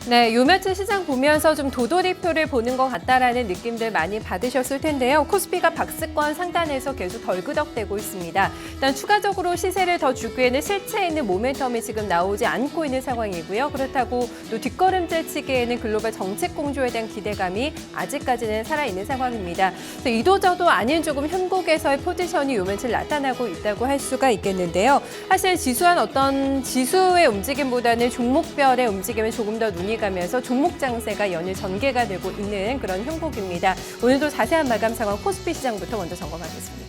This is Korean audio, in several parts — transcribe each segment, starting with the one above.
네, 요 며칠 시장 보면서 좀 도돌이표를 보는 것 같다라는 느낌들 많이 받으셨을 텐데요. 코스피가 박스권 상단에서 계속 덜그덕대고 있습니다. 일단 추가적으로 시세를 더 주기에는 실체 있는 모멘텀이 지금 나오지 않고 있는 상황이고요. 그렇다고 또 뒷걸음질 치기에는 글로벌 정책 공조에 대한 기대감이 아직까지는 살아있는 상황입니다. 그래서 이도저도 아닌 조금 현국에서의 포지션이 요 며칠 나타나고 있다고 할 수가 있겠는데요. 사실 지수한 어떤 지수의 움직임보다는 종목별의 움직임에 조금 더 눈이 가면서 종목 장세가 연일 전개가 되고 있는 그런 형국입니다. 오늘도 자세한 마감 상황 코스피 시장부터 먼저 점검하겠습니다.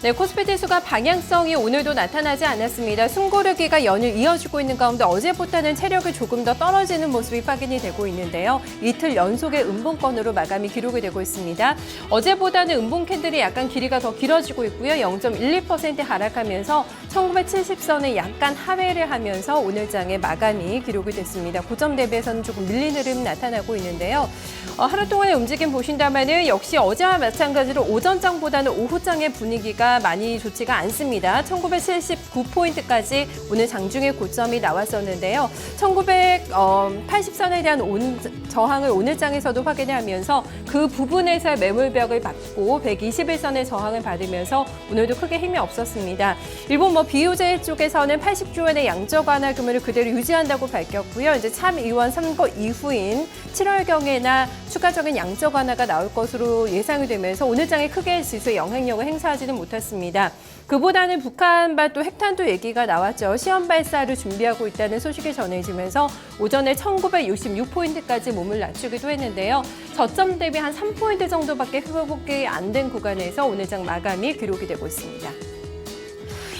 네, 코스피 지수가 방향성이 오늘도 나타나지 않았습니다. 숨고르기가 연일 이어지고 있는 가운데 어제보다는 체력이 조금 더 떨어지는 모습이 확인이 되고 있는데요. 이틀 연속의 음봉권으로 마감이 기록이 되고 있습니다. 어제보다는 음봉 캔들이 약간 길이가 더 길어지고 있고요. 0.12% 하락하면서 1970선에 약간 하회를 하면서 오늘 장의 마감이 기록이 됐습니다. 고점 대비해서는 조금 밀린 흐름 나타나고 있는데요. 하루 동안의 움직임 보신다면은 역시 어제와 마찬가지로 오전장보다는 오후장의 분위기가 많이 좋지가 않습니다. 1979포인트까지 오늘 장중에 고점이 나왔었는데요. 1980선에 대한 저항을 오늘 장에서도 확인하면서 그 부분에서의 매물벽을 받고 121선의 저항을 받으면서 오늘도 크게 힘이 없었습니다. 일본 비유제 쪽에서는 80조 원의 양적 완화 규모를 그대로 유지한다고 밝혔고요. 이제 참의원 선거 이후인 7월경에나 추가적인 양적 완화가 나올 것으로 예상이 되면서 오늘 장에 크게 지수의 영향력을 행사하지는 못했습니다. 그보다는 북한발 또 핵탄두 얘기가 나왔죠. 시험 발사를 준비하고 있다는 소식이 전해지면서 오전에 1966포인트까지 몸을 낮추기도 했는데요. 저점 대비 한 3포인트 정도밖에 회복이 안 된 구간에서 오늘 장 마감이 기록이 되고 있습니다.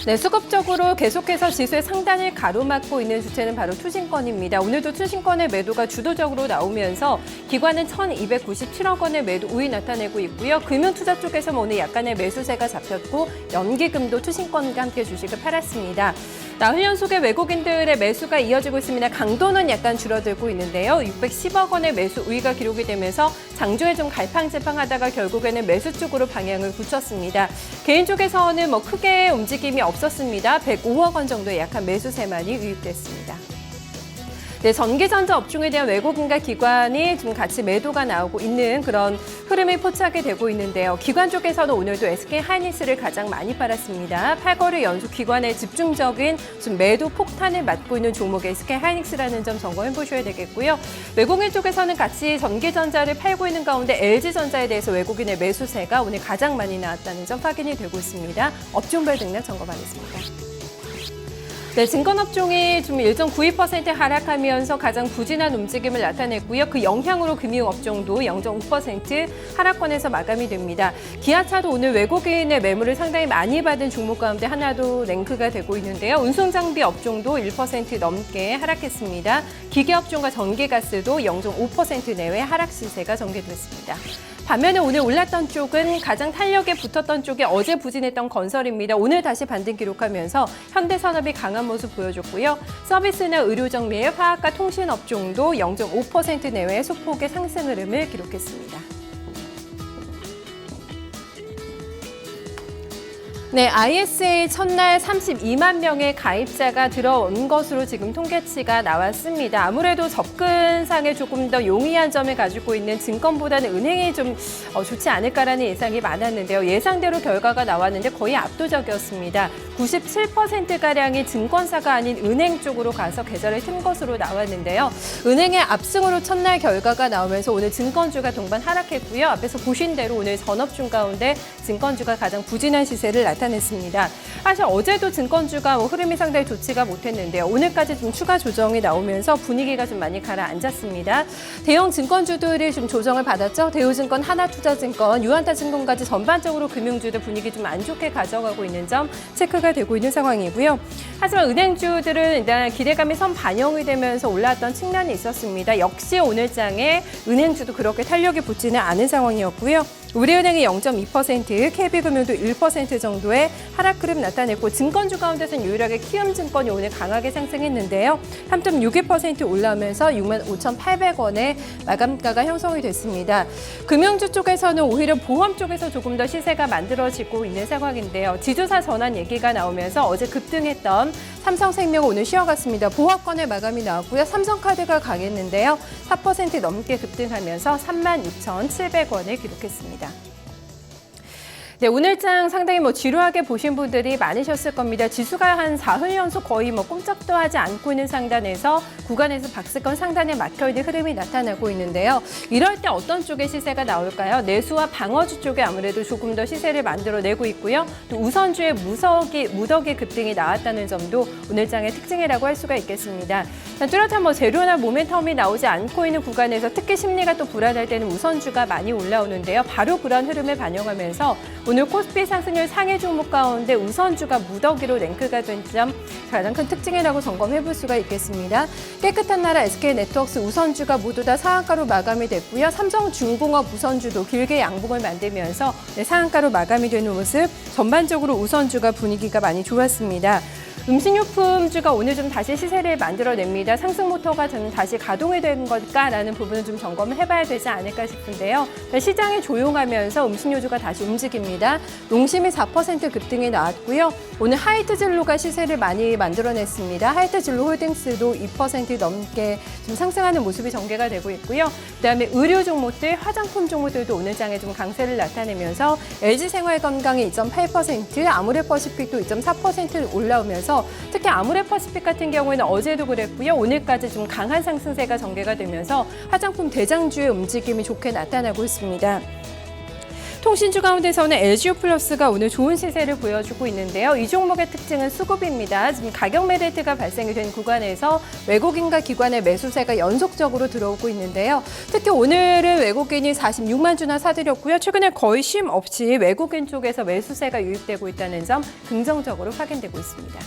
네, 수급적으로 계속해서 지수의 상단을 가로막고 있는 주체는 바로 투신권입니다. 오늘도 투신권의 매도가 주도적으로 나오면서 기관은 1,297억 원의 매도 우위 나타내고 있고요. 금융투자 쪽에서 오늘 약간의 매수세가 잡혔고 연기금도 투신권과 함께 주식을 팔았습니다. 나흘 연속의 외국인들의 매수가 이어지고 있습니다. 강도는 약간 줄어들고 있는데요. 610억 원의 매수 우위가 기록이 되면서 장중에 좀 갈팡질팡하다가 결국에는 매수 쪽으로 방향을 굳혔습니다. 개인 쪽에서는 크게 움직임이 없었습니다. 105억 원 정도의 약한 매수세만이 유입됐습니다. 네, 전기전자 업종에 대한 외국인과 기관이 좀 같이 매도가 나오고 있는 그런 흐름이 포착이 되고 있는데요. 기관 쪽에서는 오늘도 SK하이닉스를 가장 많이 팔았습니다. 8거래 연속 기관의 집중적인 좀 매도 폭탄을 맞고 있는 종목의 SK하이닉스라는 점 점검해 보셔야 되겠고요. 외국인 쪽에서는 같이 전기전자를 팔고 있는 가운데 LG전자에 대해서 외국인의 매수세가 오늘 가장 많이 나왔다는 점 확인이 되고 있습니다. 업종별 등락 점검하겠습니다. 네, 증권업종이 좀 1.92% 하락하면서 가장 부진한 움직임을 나타냈고요. 그 영향으로 금융업종도 0.5% 하락권에서 마감이 됩니다. 기아차도 오늘 외국인의 매물을 상당히 많이 받은 종목 가운데 하나도 랭크가 되고 있는데요. 운송장비 업종도 1% 넘게 하락했습니다. 기계업종과 전기가스도 0.5% 내외 하락 시세가 전개됐습니다. 반면에 오늘 올랐던 쪽은 가장 탄력에 붙었던 쪽이 어제 부진했던 건설입니다. 오늘 다시 반등 기록하면서 현대산업이 강한 모습 보여줬고요. 서비스나 의료정밀, 화학과 통신업종도 0.5% 내외 소폭의 상승 흐름을 기록했습니다. 네, ISA 첫날 32만 명의 가입자가 들어온 것으로 지금 통계치가 나왔습니다. 아무래도 접근상에 조금 더 용이한 점을 가지고 있는 증권보다는 은행이 좀 좋지 않을까라는 예상이 많았는데요. 예상대로 결과가 나왔는데 거의 압도적이었습니다. 97%가량이 증권사가 아닌 은행 쪽으로 가서 계좌를 튼 것으로 나왔는데요. 은행의 압승으로 첫날 결과가 나오면서 오늘 증권주가 동반 하락했고요. 앞에서 보신 대로 오늘 전업중 가운데 증권주가 가장 부진한 시세를 나타냈습니다. 사실 어제도 증권주가 흐름이 상당히 좋지가 못했는데요. 오늘까지 좀 추가 조정이 나오면서 분위기가 좀 많이 가라앉았습니다. 대형 증권주들이 좀 조정을 받았죠. 대우증권, 하나투자증권, 유한타증권까지 전반적으로 금융주들 분위기 좀 안 좋게 가져가고 있는 점 체크가 되고 있는 상황이고요. 하지만 은행주들은 일단 기대감이 선 반영이 되면서 올라왔던 측면이 있었습니다. 역시 오늘 장에 은행주도 그렇게 탄력이 붙지는 않은 상황이었고요. 우리은행이 0.2%, KB금융도 1% 정도의 하락 흐름 나타냈고 증권주 가운데서는 유일하게 키움증권이 오늘 강하게 상승했는데요. 3.61% 올라오면서 65,800원의 마감가가 형성이 됐습니다. 금융주 쪽에서는 오히려 보험 쪽에서 조금 더 시세가 만들어지고 있는 상황인데요. 지주사 전환 얘기가 나오면서 어제 급등했던 삼성생명은 오늘 쉬어갔습니다. 보합권의 마감이 나왔고요. 삼성카드가 강했는데요. 4% 넘게 급등하면서 36,700원을 기록했습니다. 네, 오늘장 상당히 지루하게 보신 분들이 많으셨을 겁니다. 지수가 한 4흘 연속 거의 꼼짝도 하지 않고 있는 상단에서 구간에서 박스권 상단에 막혀있는 흐름이 나타나고 있는데요. 이럴 때 어떤 쪽의 시세가 나올까요? 내수와 방어주 쪽에 아무래도 조금 더 시세를 만들어내고 있고요. 또 우선주의 무더기 급등이 나왔다는 점도 오늘장의 특징이라고 할 수가 있겠습니다. 뚜렷한 재료나 모멘텀이 나오지 않고 있는 구간에서 특히 심리가 또 불안할 때는 우선주가 많이 올라오는데요. 바로 그런 흐름을 반영하면서 오늘 코스피 상승률 상위 종목 가운데 우선주가 무더기로 랭크가 된 점 가장 큰 특징이라고 점검해 볼 수가 있겠습니다. 깨끗한 나라 SK네트워크스 우선주가 모두 다 상한가로 마감이 됐고요. 삼성중공업 우선주도 길게 양봉을 만들면서 상한가로 마감이 되는 모습, 전반적으로 우선주가 분위기가 많이 좋았습니다. 음식료품주가 오늘 좀 다시 시세를 만들어냅니다. 상승 모터가 좀 다시 가동이 된 걸까라는 부분을 좀 점검을 해봐야 되지 않을까 싶은데요. 시장이 조용하면서 음식료주가 다시 움직입니다. 농심이 4% 급등이 나왔고요. 오늘 하이트진로가 시세를 많이 만들어냈습니다. 하이트진로 홀딩스도 2% 넘게 좀 상승하는 모습이 전개가 되고 있고요. 그다음에 의료 종목들, 화장품 종목들도 오늘 장에 좀 강세를 나타내면서 LG생활건강이 2.8%, 아모레퍼시픽도 2.4% 올라오면서 특히 아모레퍼시픽 같은 경우에는 어제도 그랬고요. 오늘까지 좀 강한 상승세가 전개가 되면서 화장품 대장주의 움직임이 좋게 나타나고 있습니다. 통신주 가운데서는 LG유플러스가 오늘 좋은 시세를 보여주고 있는데요. 이 종목의 특징은 수급입니다. 지금 가격 메리트가 발생이 된 구간에서 외국인과 기관의 매수세가 연속적으로 들어오고 있는데요. 특히 오늘은 외국인이 46만 주나 사들였고요. 최근에 거의 쉼 없이 외국인 쪽에서 매수세가 유입되고 있다는 점 긍정적으로 확인되고 있습니다.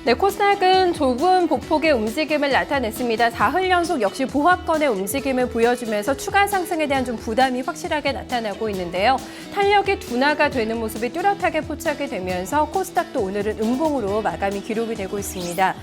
네, 코스닥은 좁은 보폭의 움직임을 나타냈습니다. 4흘 연속 역시 보합권의 움직임을 보여주면서 추가 상승에 대한 좀 부담이 확실하게 나타나고 있는데요. 탄력이 둔화가 되는 모습이 뚜렷하게 포착이 되면서 코스닥도 오늘은 음봉으로 마감이 기록이 되고 있습니다.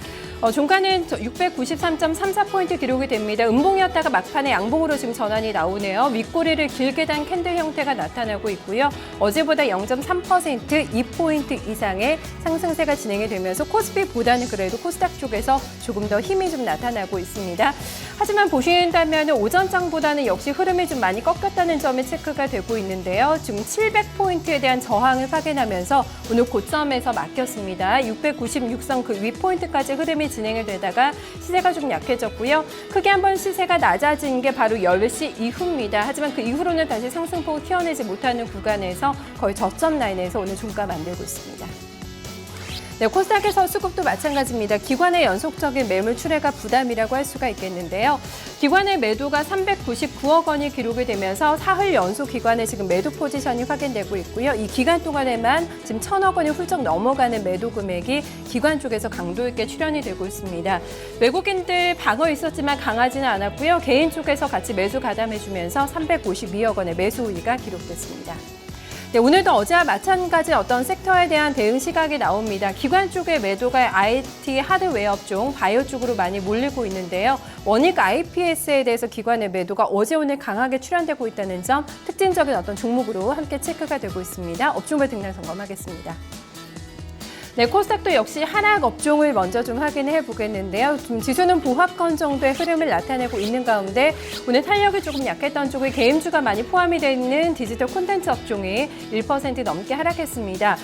종가는 693.34포인트 기록이 됩니다. 음봉이었다가 막판에 양봉으로 지금 전환이 나오네요. 윗꼬리를 길게 단 캔들 형태가 나타나고 있고요. 어제보다 0.3%, 2포인트 이상의 상승세가 진행이 되면서 코스피보다는 그래도 코스닥 쪽에서 조금 더 힘이 좀 나타나고 있습니다. 하지만 보신다면 오전장보다는 역시 흐름이 좀 많이 꺾였다는 점이 체크가 되고 있는데요. 지금 700포인트에 대한 저항을 확인하면서 오늘 고점에서 막혔습니다. 696선 그 윗포인트까지 흐름이 진행이 되다가 시세가 좀 약해졌고요. 크게 한번 시세가 낮아진 게 바로 10시 이후입니다. 하지만 그 이후로는 다시 상승폭을 튀어내지 못하는 구간에서 거의 저점 라인에서 오늘 종가 만들고 있습니다. 네, 코스닥에서 수급도 마찬가지입니다. 기관의 연속적인 매물 출회가 부담이라고 할 수가 있겠는데요. 기관의 매도가 399억 원이 기록이 되면서 4흘 연속 기관의 지금 매도 포지션이 확인되고 있고요. 이 기간 동안에만 지금 1,000억 원이 훌쩍 넘어가는 매도 금액이 기관 쪽에서 강도 있게 출현이 되고 있습니다. 외국인들 방어 있었지만 강하지는 않았고요. 개인 쪽에서 같이 매수 가담해주면서 352억 원의 매수 우위가 기록됐습니다. 네, 오늘도 어제와 마찬가지 어떤 섹터에 대한 대응 시각이 나옵니다. 기관 쪽의 매도가 IT 하드웨어 업종, 바이오 쪽으로 많이 몰리고 있는데요. 원익 IPS에 대해서 기관의 매도가 어제 오늘 강하게 출현되고 있다는 점 특징적인 어떤 종목으로 함께 체크가 되고 있습니다. 업종별 등락 점검하겠습니다. 네, 코스닥도 역시 하락 업종을 먼저 좀 확인해 보겠는데요. 지수는 보합권 정도의 흐름을 나타내고 있는 가운데 오늘 탄력이 조금 약했던 쪽에 게임주가 많이 포함이 되어 있는 디지털 콘텐츠 업종이 1% 넘게 하락했습니다.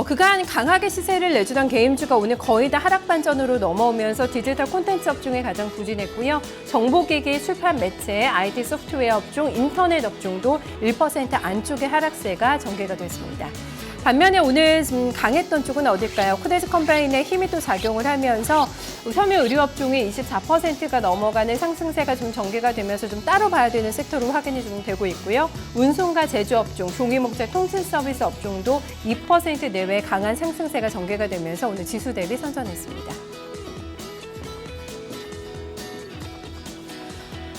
그간 강하게 시세를 내주던 게임주가 오늘 거의 다 하락 반전으로 넘어오면서 디지털 콘텐츠 업종이 가장 부진했고요. 정보기기, 출판 매체, IT 소프트웨어 업종, 인터넷 업종도 1% 안쪽의 하락세가 전개가 됐습니다. 반면에 오늘 좀 강했던 쪽은 어딜까요? 코데스 컴바인의 힘이 또 작용을 하면서 섬유 의료 업종이 24%가 넘어가는 상승세가 좀 전개가 되면서 좀 따로 봐야 되는 섹터로 확인이 좀 되고 있고요. 운송과 제조 업종, 종이목재 통신 서비스 업종도 2% 내외 강한 상승세가 전개가 되면서 오늘 지수 대비 선전했습니다.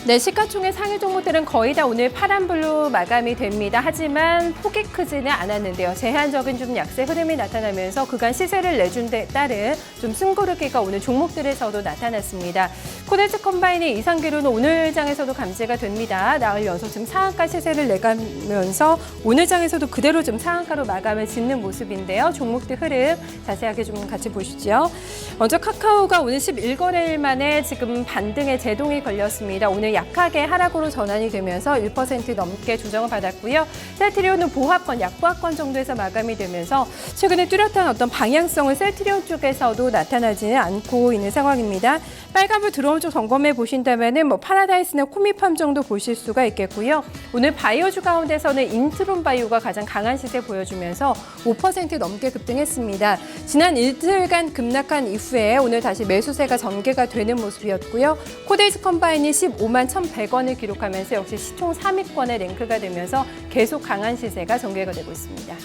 네, 시가총액 상위 종목들은 거의 다 오늘 파란불로 마감이 됩니다. 하지만 폭이 크지는 않았는데요. 제한적인 좀 약세 흐름이 나타나면서 그간 시세를 내준 데 따른 좀 숨고르기가 오늘 종목들에서도 나타났습니다. 코덱스 컴바인의 이상기로는 오늘 장에서도 감지가 됩니다. 나흘 연속 지금 상한가 시세를 내가면서 오늘 장에서도 그대로 좀 상한가로 마감을 짓는 모습인데요. 종목들 흐름 자세하게 좀 같이 보시죠. 먼저 카카오가 오늘 11거래일 만에 지금 반등에 제동이 걸렸습니다. 오늘 약하게 하락으로 전환이 되면서 1% 넘게 조정을 받았고요. 셀트리온은 보합권, 약보합권 정도에서 마감이 되면서 최근에 뚜렷한 어떤 방향성을 셀트리온 쪽에서도 나타나지는 않고 있는 상황입니다. 빨간불 들어온 쪽 점검해 보신다면은 파라다이스나 코미팜 정도 보실 수가 있겠고요. 오늘 바이오주 가운데서는 인트론 바이오가 가장 강한 시세 보여주면서 5% 넘게 급등했습니다. 지난 이틀간 급락한 이후에 오늘 다시 매수세가 전개가 되는 모습이었고요. 코덱스 컴바인이 15만 1,100원을 기록하면서 역시 시총 3위권에 랭크가 되면서 계속 강한 시세가 전개가 되고 있습니다.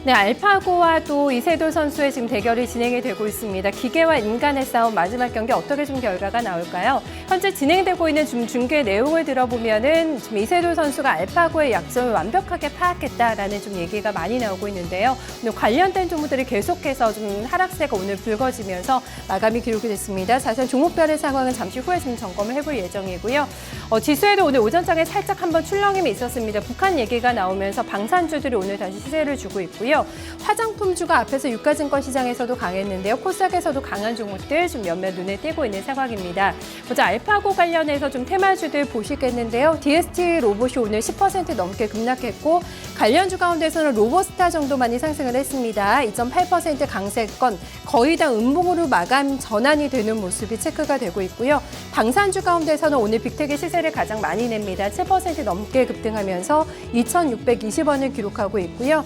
네, 알파고와 또 이세돌 선수의 지금 대결이 진행이 되고 있습니다. 기계와 인간의 싸움 마지막 경기 어떻게 좀 결과가 나올까요? 현재 진행되고 있는 중계 내용을 들어보면은 지금 이세돌 선수가 알파고의 약점을 완벽하게 파악했다라는 좀 얘기가 많이 나오고 있는데요. 오늘 관련된 종목들이 계속해서 좀 하락세가 오늘 불거지면서 마감이 기록이 됐습니다. 자세한 종목별의 상황은 잠시 후에 좀 점검을 해볼 예정이고요. 지수에도 오늘 오전장에 살짝 한번 출렁임이 있었습니다. 북한 얘기가 나오면서 방산주들이 오늘 다시 시세를 주고 있고요. 화장품주가 앞에서 유가증권 시장에서도 강했는데요. 코스닥에서도 강한 종목들 좀 몇몇 눈에 띄고 있는 상황입니다. 먼저 알파고 관련해서 좀 테마주들 보시겠는데요. DST 로봇이 오늘 10% 넘게 급락했고 관련주 가운데서는 로보스타 정도 많이 상승을 했습니다. 2.8% 강세권 거의 다 음봉으로 마감 전환이 되는 모습이 체크가 되고 있고요. 방산주 가운데서는 오늘 빅텍의 시세를 가장 많이 냅니다. 7% 넘게 급등하면서 2,620원을 기록하고 있고요.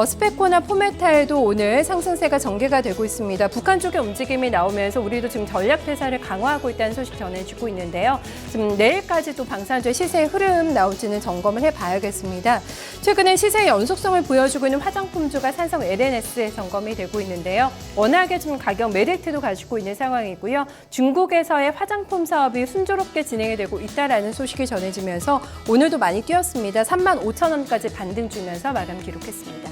스페코나 포메타에도 오늘 상승세가 전개가 되고 있습니다. 북한 쪽의 움직임이 나오면서 우리도 지금 전략 회사를 강화하고 있다는 소식 전해지고 있는데요. 지금 내일까지 또 방산주의 시세의 흐름 나올지는 점검을 해봐야겠습니다. 최근에 시세의 연속성을 보여주고 있는 화장품주가 산성 LNS에 점검이 되고 있는데요. 워낙에 좀 가격 메리트도 가지고 있는 상황이고요. 중국에서의 화장품 사업이 순조롭게 진행이 되고 있다라는 소식이 전해지면서 오늘도 많이 뛰었습니다. 35,000원까지 반등 주면서 마감 기록했습니다.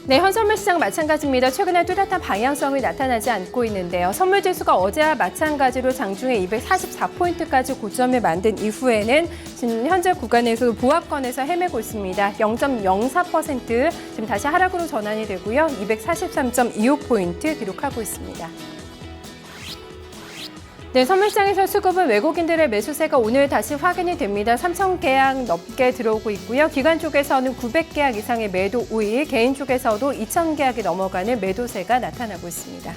네, 현선물 시장 마찬가지입니다. 최근에 뚜렷한 방향성이 나타나지 않고 있는데요. 선물지수가 어제와 마찬가지로 장중에 244포인트까지 고점을 만든 이후에는 지금 현재 구간에서도 보합권에서 헤매고 있습니다. 0.04% 지금 다시 하락으로 전환이 되고요. 243.25포인트 기록하고 있습니다. 네, 선물시장에서 수급은 외국인들의 매수세가 오늘 다시 확인이 됩니다. 3,000계약 넘게 들어오고 있고요. 기관 쪽에서는 900계약 이상의 매도 우위, 개인 쪽에서도 2,000계약이 넘어가는 매도세가 나타나고 있습니다.